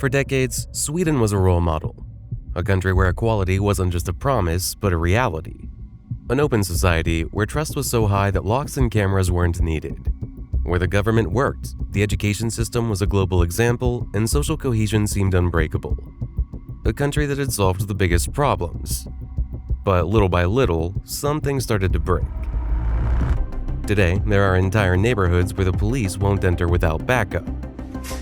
For decades, Sweden was a role model, a country where equality wasn't just a promise, but a reality. An open society where trust was so high that locks and cameras weren't needed. Where the government worked, the education system was a global example, and social cohesion seemed unbreakable. A country that had solved the biggest problems. But little by little, some things started to break. Today, there are entire neighborhoods where the police won't enter without backup.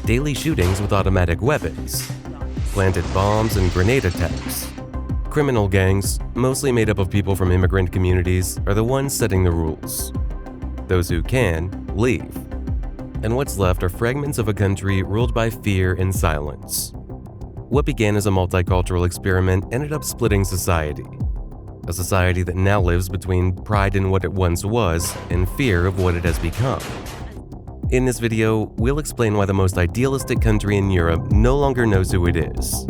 Daily shootings with automatic weapons. Planted bombs and grenade attacks. Criminal gangs, mostly made up of people from immigrant communities, are the ones setting the rules. Those who can, leave. And what's left are fragments of a country ruled by fear and silence. What began as a multicultural experiment ended up splitting society. A society that now lives between pride in what it once was and fear of what it has become. In this video, we'll explain why the most idealistic country in Europe no longer knows who it is.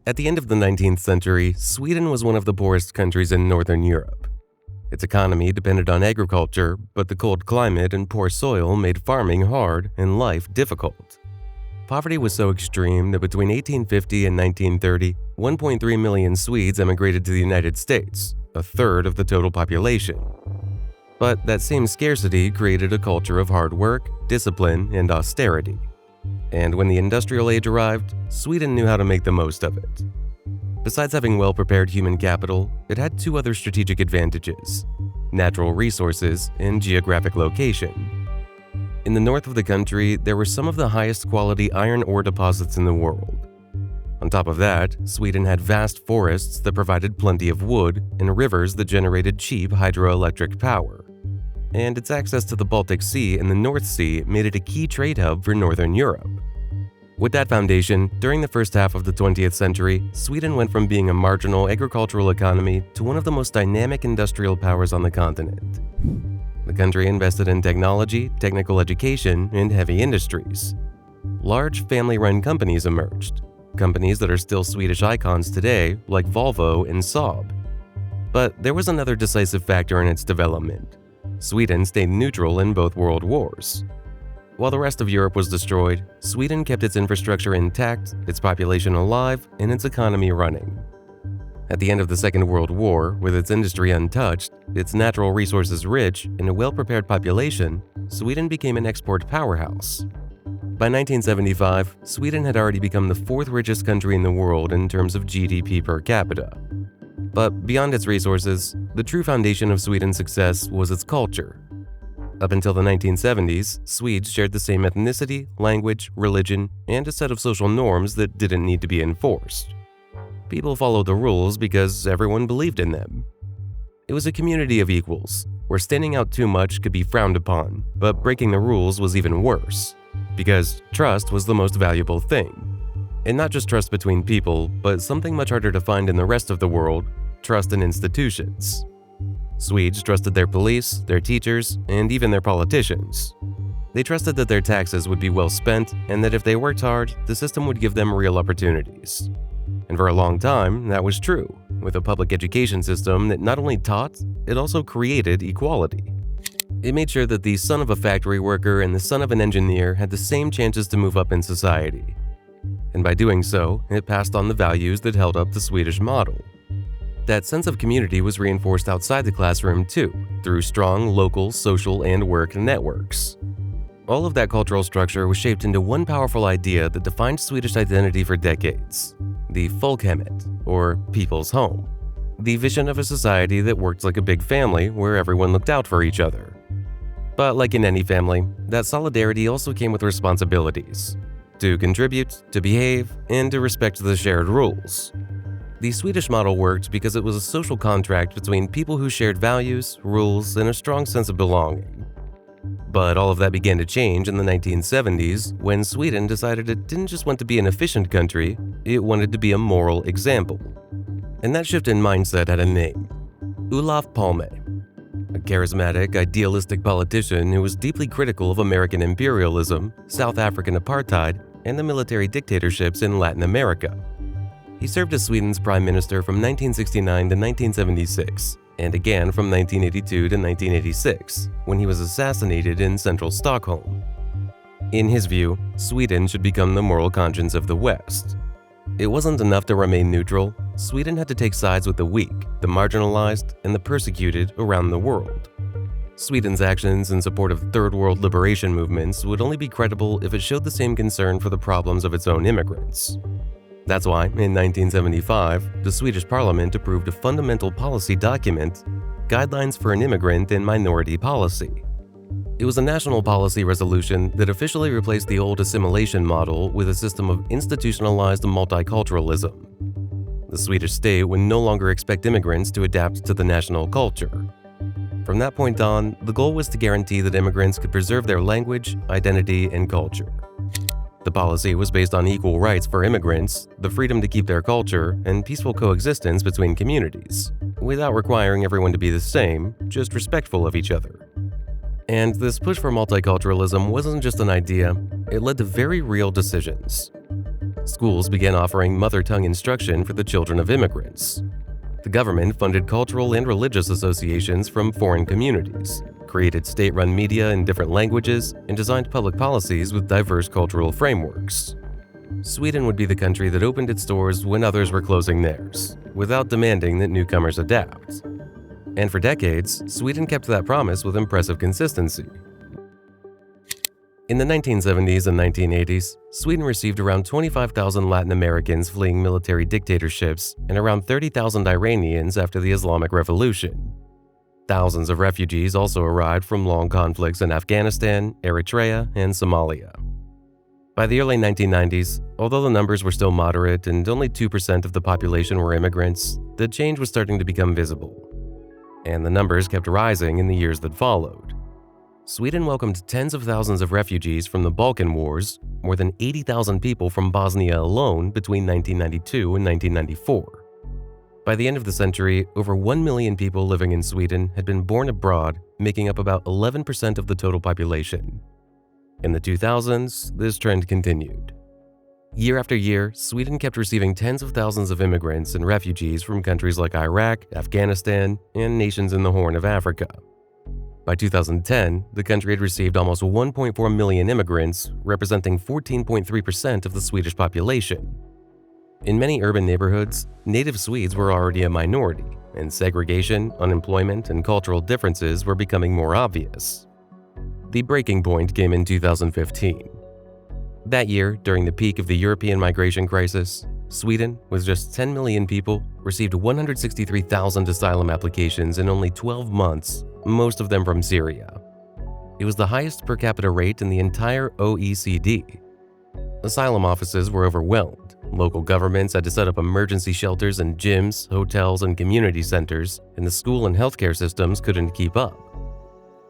At the end of the 19th century, Sweden was one of the poorest countries in Northern Europe. Its economy depended on agriculture, but the cold climate and poor soil made farming hard and life difficult. Poverty was so extreme that between 1850 and 1930, 1.3 million Swedes emigrated to the United States, a third of the total population. But that same scarcity created a culture of hard work, discipline, and austerity. And when the industrial age arrived, Sweden knew how to make the most of it. Besides having well-prepared human capital, it had two other strategic advantages: natural resources and geographic location. In the north of the country, there were some of the highest quality iron ore deposits in the world. On top of that, Sweden had vast forests that provided plenty of wood and rivers that generated cheap hydroelectric power. And its access to the Baltic Sea and the North Sea made it a key trade hub for Northern Europe. With that foundation, during the first half of the 20th century, Sweden went from being a marginal agricultural economy to one of the most dynamic industrial powers on the continent. The country invested in technology, technical education, and heavy industries. Large family-run companies emerged, companies that are still Swedish icons today, like Volvo and Saab. But there was another decisive factor in its development. Sweden stayed neutral in both world wars. While the rest of Europe was destroyed, Sweden kept its infrastructure intact, its population alive, and its economy running. At the end of the Second World War, with its industry untouched, its natural resources rich, and a well-prepared population, Sweden became an export powerhouse. By 1975, Sweden had already become the fourth richest country in the world in terms of GDP per capita. But beyond its resources, the true foundation of Sweden's success was its culture. Up until the 1970s, Swedes shared the same ethnicity, language, religion, and a set of social norms that didn't need to be enforced. People followed the rules because everyone believed in them. It was a community of equals, where standing out too much could be frowned upon, but breaking the rules was even worse, because trust was the most valuable thing. And not just trust between people, but something much harder to find in the rest of the world: trust in institutions. Swedes trusted their police, their teachers, and even their politicians. They trusted that their taxes would be well spent and that if they worked hard, the system would give them real opportunities. And for a long time, that was true, with a public education system that not only taught, it also created equality. It made sure that the son of a factory worker and the son of an engineer had the same chances to move up in society. And by doing so, it passed on the values that held up the Swedish model. That sense of community was reinforced outside the classroom too, through strong local, social, and work networks. All of that cultural structure was shaped into one powerful idea that defined Swedish identity for decades: the folkhemmet, or people's home. The vision of a society that worked like a big family where everyone looked out for each other. But like in any family, that solidarity also came with responsibilities: to contribute, to behave, and to respect the shared rules. The Swedish model worked because it was a social contract between people who shared values, rules, and a strong sense of belonging. But all of that began to change in the 1970s when Sweden decided it didn't just want to be an efficient country, it wanted to be a moral example. And that shift in mindset had a name: Olof Palme, a charismatic, idealistic politician who was deeply critical of American imperialism, South African apartheid, and the military dictatorships in Latin America. He served as Sweden's prime minister from 1969 to 1976, and again from 1982 to 1986, when he was assassinated in central Stockholm. In his view, Sweden should become the moral conscience of the West. It wasn't enough to remain neutral. Sweden had to take sides with the weak, the marginalized, and the persecuted around the world. Sweden's actions in support of third world liberation movements would only be credible if it showed the same concern for the problems of its own immigrants. That's why, in 1975, the Swedish parliament approved a fundamental policy document, Guidelines for an Immigrant and Minority Policy. It was a national policy resolution that officially replaced the old assimilation model with a system of institutionalized multiculturalism. The Swedish state would no longer expect immigrants to adapt to the national culture. From that point on, the goal was to guarantee that immigrants could preserve their language, identity, and culture. The policy was based on equal rights for immigrants, the freedom to keep their culture, and peaceful coexistence between communities, without requiring everyone to be the same, just respectful of each other. And this push for multiculturalism wasn't just an idea, it led to very real decisions. Schools began offering mother tongue instruction for the children of immigrants. The government funded cultural and religious associations from foreign communities, created state-run media in different languages, and designed public policies with diverse cultural frameworks. Sweden would be the country that opened its doors when others were closing theirs, without demanding that newcomers adapt. And for decades, Sweden kept that promise with impressive consistency. In the 1970s and 1980s, Sweden received around 25,000 Latin Americans fleeing military dictatorships and around 30,000 Iranians after the Islamic Revolution. Thousands of refugees also arrived from long conflicts in Afghanistan, Eritrea, and Somalia. By the early 1990s, although the numbers were still moderate and only 2% of the population were immigrants, the change was starting to become visible. And the numbers kept rising in the years that followed. Sweden welcomed tens of thousands of refugees from the Balkan Wars, more than 80,000 people from Bosnia alone between 1992 and 1994. By the end of the century, over 1 million people living in Sweden had been born abroad, making up about 11% of the total population. In the 2000s, this trend continued. Year after year, Sweden kept receiving tens of thousands of immigrants and refugees from countries like Iraq, Afghanistan, and nations in the Horn of Africa. By 2010, the country had received almost 1.4 million immigrants, representing 14.3% of the Swedish population. In many urban neighborhoods, native Swedes were already a minority, and segregation, unemployment, and cultural differences were becoming more obvious. The breaking point came in 2015. That year, during the peak of the European migration crisis, Sweden, with just 10 million people, received 163,000 asylum applications in only 12 months, most of them from Syria. It was the highest per capita rate in the entire OECD. Asylum offices were overwhelmed. Local governments had to set up emergency shelters in gyms, hotels, and community centers, and the school and healthcare systems couldn't keep up.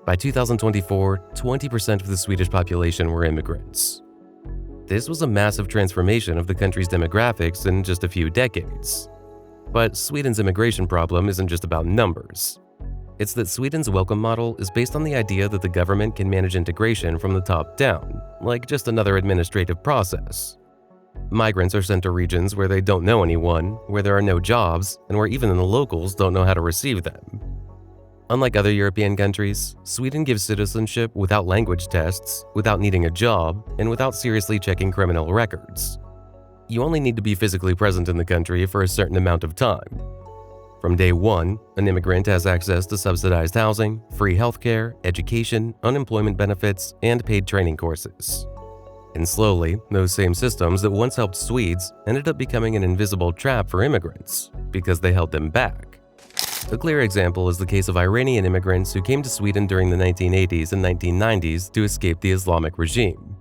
By 2024, 20% of the Swedish population were immigrants. This was a massive transformation of the country's demographics in just a few decades. But Sweden's immigration problem isn't just about numbers. It's that Sweden's welcome model is based on the idea that the government can manage integration from the top down, like just another administrative process. Migrants are sent to regions where they don't know anyone, where there are no jobs, and where even the locals don't know how to receive them. Unlike other European countries, Sweden gives citizenship without language tests, without needing a job, and without seriously checking criminal records. You only need to be physically present in the country for a certain amount of time. From day one, an immigrant has access to subsidized housing, free healthcare, education, unemployment benefits, and paid training courses. And slowly, those same systems that once helped Swedes ended up becoming an invisible trap for immigrants because they held them back. A clear example is the case of Iranian immigrants who came to Sweden during the 1980s and 1990s to escape the Islamic regime.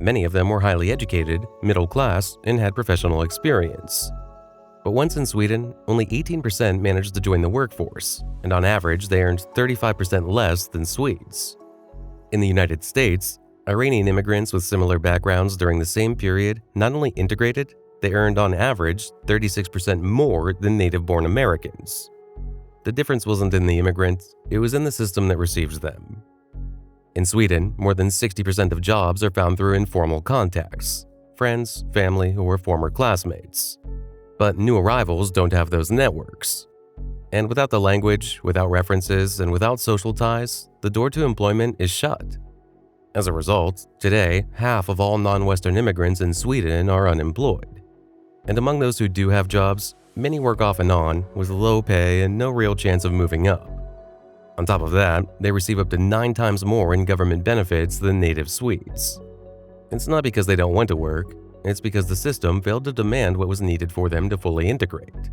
Many of them were highly educated, middle class, and had professional experience. But once in Sweden, only 18% managed to join the workforce, and on average, they earned 35% less than Swedes. In the United States, Iranian immigrants with similar backgrounds during the same period not only integrated, they earned on average 36% more than native-born Americans. The difference wasn't in the immigrant, it was in the system that receives them. In Sweden, more than 60% of jobs are found through informal contacts, friends, family, or former classmates. But new arrivals don't have those networks. And without the language, without references, and without social ties, the door to employment is shut. As a result, today, half of all non-Western immigrants in Sweden are unemployed. And among those who do have jobs, many work off and on with low pay and no real chance of moving up. On top of that, they receive up to 9 times more in government benefits than native Swedes. It's not because they don't want to work, it's because the system failed to demand what was needed for them to fully integrate.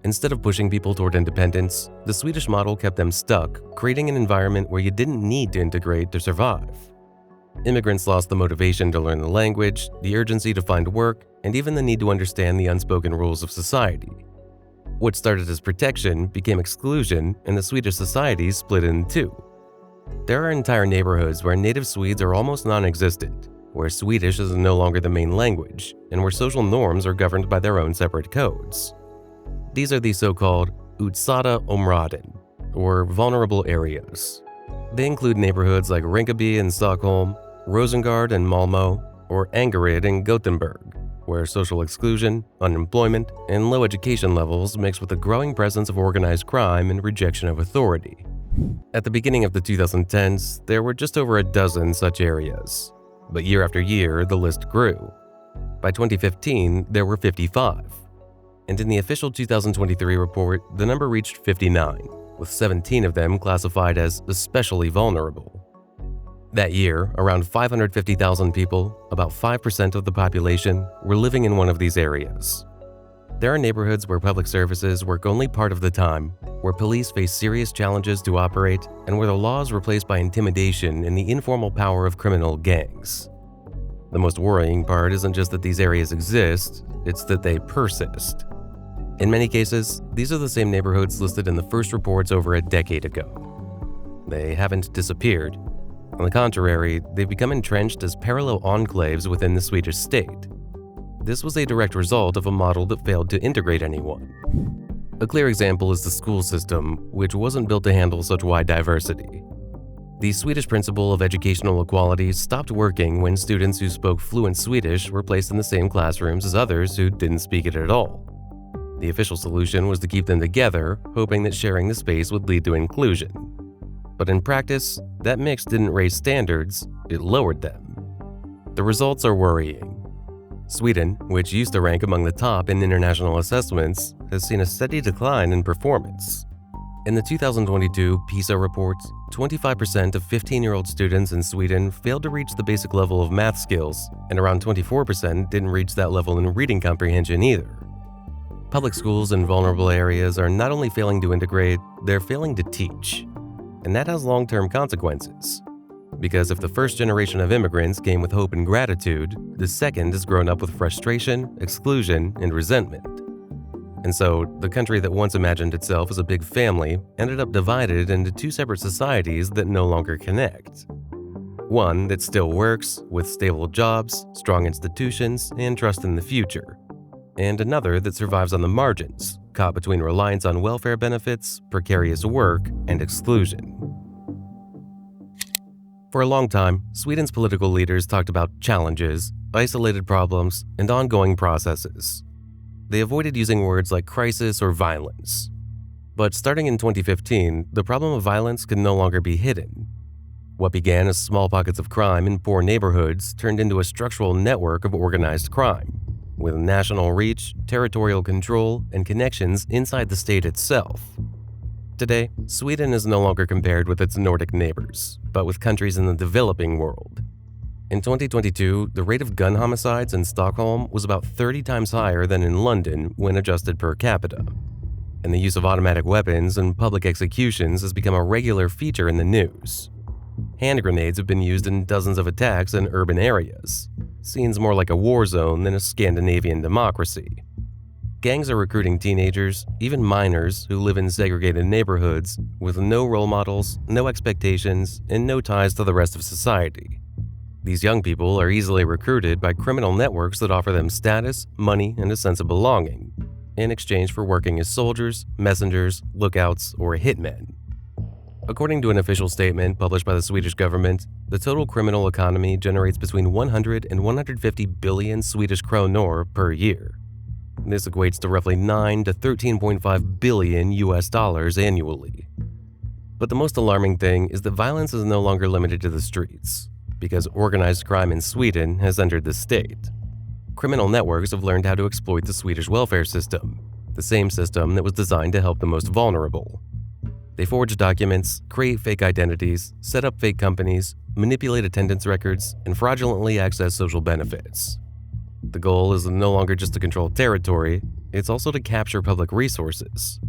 Instead of pushing people toward independence, the Swedish model kept them stuck, creating an environment where you didn't need to integrate to survive. Immigrants lost the motivation to learn the language, the urgency to find work, and even the need to understand the unspoken rules of society. What started as protection became exclusion, and the Swedish society split in two. There are entire neighborhoods where native Swedes are almost non-existent, where Swedish is no longer the main language, and where social norms are governed by their own separate codes. These are the so-called utsatta områden, or vulnerable areas. They include neighborhoods like Rinkeby in Stockholm, Rosengård in Malmö, or Angered in Gothenburg, where social exclusion, unemployment, and low education levels mix with a growing presence of organized crime and rejection of authority. At the beginning of the 2010s, there were just over a dozen such areas, but year after year, the list grew. By 2015, there were 55. And in the official 2023 report, the number reached 59, with 17 of them classified as especially vulnerable. That year, around 550,000 people, about 5% of the population, were living in one of these areas. There are neighborhoods where public services work only part of the time, where police face serious challenges to operate, and where the law is replaced by intimidation and the informal power of criminal gangs. The most worrying part isn't just that these areas exist, it's that they persist. In many cases, these are the same neighborhoods listed in the first reports over a decade ago. They haven't disappeared. On the contrary, they've become entrenched as parallel enclaves within the Swedish state. This was a direct result of a model that failed to integrate anyone. A clear example is the school system, which wasn't built to handle such wide diversity. The Swedish principle of educational equality stopped working when students who spoke fluent Swedish were placed in the same classrooms as others who didn't speak it at all. The official solution was to keep them together, hoping that sharing the space would lead to inclusion. But in practice, that mix didn't raise standards, it lowered them. The results are worrying. Sweden, which used to rank among the top in international assessments, has seen a steady decline in performance. In the 2022 PISA report, 25% of 15-year-old students in Sweden failed to reach the basic level of math skills, and around 24% didn't reach that level in reading comprehension either. Public schools in vulnerable areas are not only failing to integrate, they're failing to teach. And that has long-term consequences. Because if the first generation of immigrants came with hope and gratitude, the second has grown up with frustration, exclusion, and resentment. And so, the country that once imagined itself as a big family ended up divided into two separate societies that no longer connect. One that still works, with stable jobs, strong institutions, and trust in the future. And another that survives on the margins, caught between reliance on welfare benefits, precarious work, and exclusion. For a long time, Sweden's political leaders talked about challenges, isolated problems, and ongoing processes. They avoided using words like crisis or violence. But starting in 2015, the problem of violence could no longer be hidden. What began as small pockets of crime in poor neighborhoods turned into a structural network of organized crime, with national reach, territorial control, and connections inside the state itself. Today, Sweden is no longer compared with its Nordic neighbors, but with countries in the developing world. In 2022, the rate of gun homicides in Stockholm was about 30 times higher than in London when adjusted per capita. And the use of automatic weapons and public executions has become a regular feature in the news. Hand grenades have been used in dozens of attacks in urban areas. Seems more like a war zone than a Scandinavian democracy. Gangs are recruiting teenagers, even minors, who live in segregated neighborhoods with no role models, no expectations, and no ties to the rest of society. These young people are easily recruited by criminal networks that offer them status, money, and a sense of belonging, in exchange for working as soldiers, messengers, lookouts, or hitmen. According to an official statement published by the Swedish government, the total criminal economy generates between 100 and 150 billion Swedish kronor per year. This equates to roughly 9 to 13.5 billion US dollars annually. But the most alarming thing is that violence is no longer limited to the streets. because organized crime in Sweden has entered the state. Criminal networks have learned how to exploit the Swedish welfare system, the same system that was designed to help the most vulnerable. They forge documents, create fake identities, set up fake companies, manipulate attendance records, and fraudulently access social benefits. The goal is no longer just to control territory, it's also to capture public resources.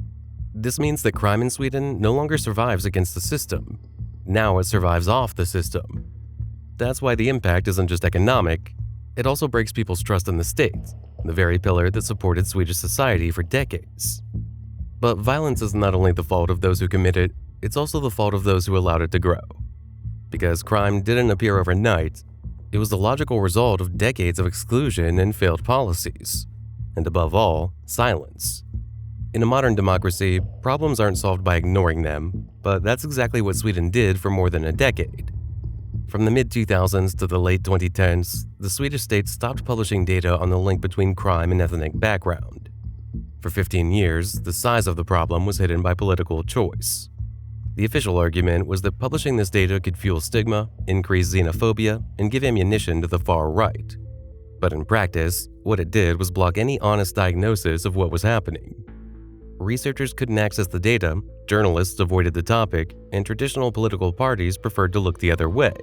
This means that crime in Sweden no longer survives against the system. Now it survives off the system. That's why the impact isn't just economic, it also breaks people's trust in the state, the very pillar that supported Swedish society for decades. But violence is not only the fault of those who commit it, it's also the fault of those who allowed it to grow. Because crime didn't appear overnight, it was the logical result of decades of exclusion and failed policies. And above all, silence. In a modern democracy, problems aren't solved by ignoring them, but that's exactly what Sweden did for more than a decade. From the mid-2000s to the late 2010s, the Swedish state stopped publishing data on the link between crime and ethnic background. For 15 years, the size of the problem was hidden by political choice. The official argument was that publishing this data could fuel stigma, increase xenophobia, and give ammunition to the far right. But in practice, what it did was block any honest diagnosis of what was happening. Researchers couldn't access the data, journalists avoided the topic, and traditional political parties preferred to look the other way.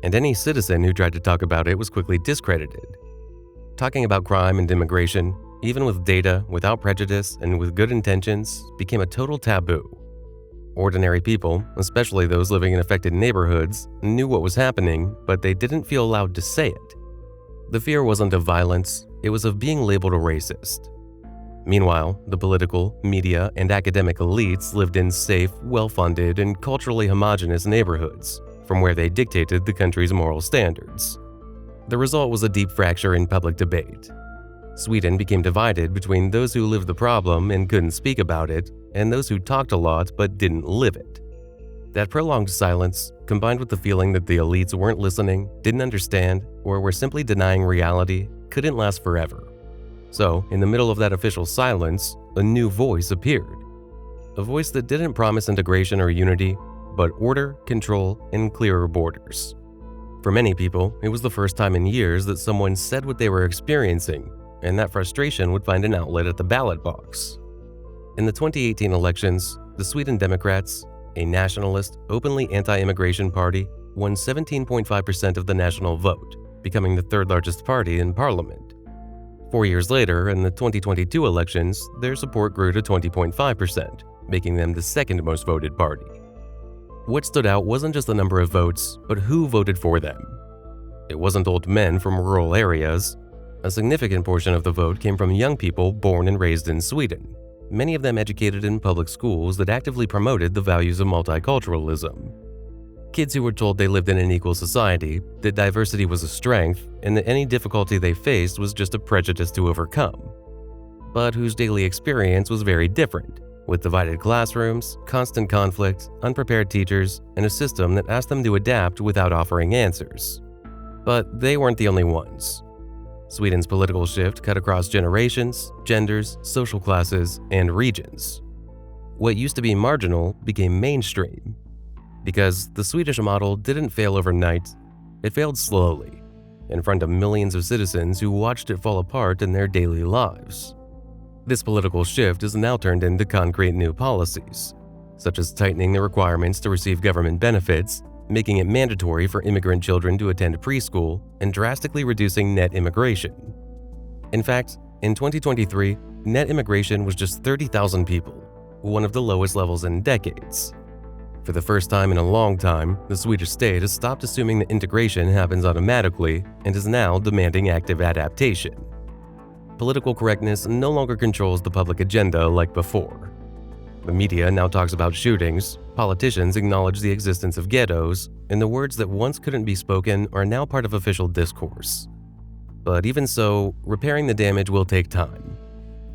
And any citizen who tried to talk about it was quickly discredited. Talking about crime and immigration, even with data, without prejudice, and with good intentions, became a total taboo. Ordinary people, especially those living in affected neighborhoods, knew what was happening, but they didn't feel allowed to say it. The fear wasn't of violence, it was of being labeled a racist. Meanwhile, the political, media, and academic elites lived in safe, well-funded, and culturally homogenous neighborhoods, from where they dictated the country's moral standards. The result was a deep fracture in public debate. Sweden became divided between those who lived the problem and couldn't speak about it, and those who talked a lot but didn't live it. That prolonged silence, combined with the feeling that the elites weren't listening, didn't understand, or were simply denying reality, couldn't last forever. So, in the middle of that official silence, a new voice appeared. A voice that didn't promise integration or unity, but order, control, and clearer borders. For many people, it was the first time in years that someone said what they were experiencing, and that frustration would find an outlet at the ballot box. In the 2018 elections, the Sweden Democrats, a nationalist, openly anti-immigration party, won 17.5% of the national vote, becoming the third largest party in parliament. 4 years later, in the 2022 elections, their support grew to 20.5%, making them the second most voted party. What stood out wasn't just the number of votes, but who voted for them. It wasn't old men from rural areas. A significant portion of the vote came from young people born and raised in Sweden, many of them educated in public schools that actively promoted the values of multiculturalism. Kids who were told they lived in an equal society, that diversity was a strength, and that any difficulty they faced was just a prejudice to overcome. But whose daily experience was very different, with divided classrooms, constant conflict, unprepared teachers, and a system that asked them to adapt without offering answers. But they weren't the only ones. Sweden's political shift cut across generations, genders, social classes, and regions. What used to be marginal became mainstream. Because the Swedish model didn't fail overnight, it failed slowly, in front of millions of citizens who watched it fall apart in their daily lives. This political shift is now turned into concrete new policies, such as tightening the requirements to receive government benefits, making it mandatory for immigrant children to attend preschool, and drastically reducing net immigration. In fact, in 2023, net immigration was just 30,000 people, one of the lowest levels in decades. For the first time in a long time, the Swedish state has stopped assuming that integration happens automatically and is now demanding active adaptation. Political correctness no longer controls the public agenda like before. The media now talks about shootings, politicians acknowledge the existence of ghettos, and the words that once couldn't be spoken are now part of official discourse. But even so, repairing the damage will take time.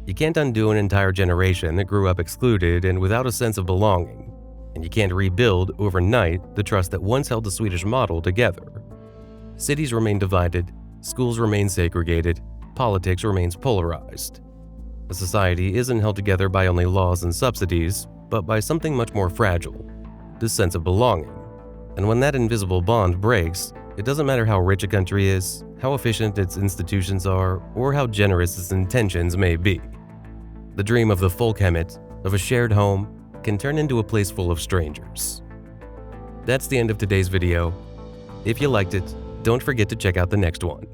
You can't undo an entire generation that grew up excluded and without a sense of belonging. And you can't rebuild overnight the trust that once held the Swedish model together. Cities remain divided, schools remain segregated, politics remains polarized. A society isn't held together by only laws and subsidies, but by something much more fragile, the sense of belonging. And when that invisible bond breaks, It doesn't matter how rich a country is, how efficient its institutions are, or how generous its intentions may be. The dream of the Folkhemmet, of a shared home, can turn into a place full of strangers. That's the end of today's video. If you liked it, don't forget to check out the next one.